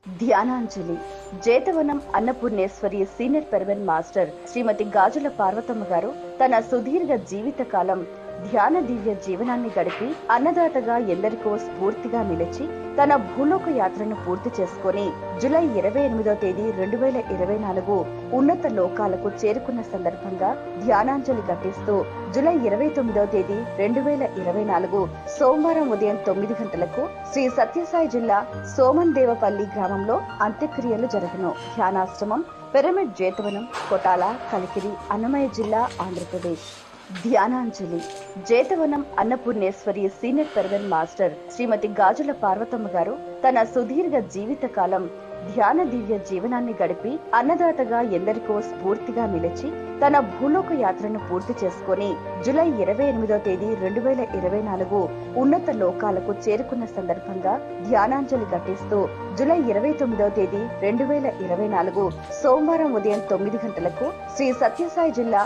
ధ్యానాంజలి Jetavanam Annapurneshwari senior పెర్వెన్ master శ్రీమతి గాజుల పార్వతమ్మ గారు తన సుదీర్ఘ జీవిత కాలం ధ్యాన దివ్య జీవనాన్ని గడిపి అన్నదాతగా ఎందరికో స్ఫూర్తిగా నిలిచి తన భూలోక యాత్రను పూర్తి చేసుకుని జూలై 28వ తేదీ 2024 ఉన్నత లోకాలకు చేరుకున్న సందర్భంగా ధ్యానాంజలి ఘటిస్తూ జూలై 29వ తేదీ 2024 సోమవారం ఉదయం 9 గంటలకు శ్రీ సత్యసాయి జిల్లా సోమన్దేవపల్లి గ్రామంలో అంత్యక్రియలు జరుగును. ధ్యానాశ్రమం పిరమిడ్ జేతవనం, కొటాల, కలికిరి, అన్నమయ్య జిల్లా, ఆంధ్రప్రదేశ్. ధ్యానాంజలి జేతవనం అన్నపూర్ణేశ్వరి సీనియర్ పెర్వెన్ మాస్టర్ శ్రీమతి గాజుల పార్వతమ్మ గారు తన సుదీర్ఘ జీవిత కాలం ధ్యాన దివ్య జీవనాన్ని గడిపి అన్నదాతగా ఎందరికో స్ఫూర్తిగా నిలిచి తన భూలోక యాత్రను పూర్తి చేసుకుని జూలై 28వ తేదీ 2024 ఉన్నత లోకాలకు చేరుకున్న సందర్భంగా ధ్యానాంజలి ఘటిస్తూ జూలై 29వ తేదీ 2024 సోమవారం ఉదయం 9 గంటలకు శ్రీ సత్యసాయి జిల్లా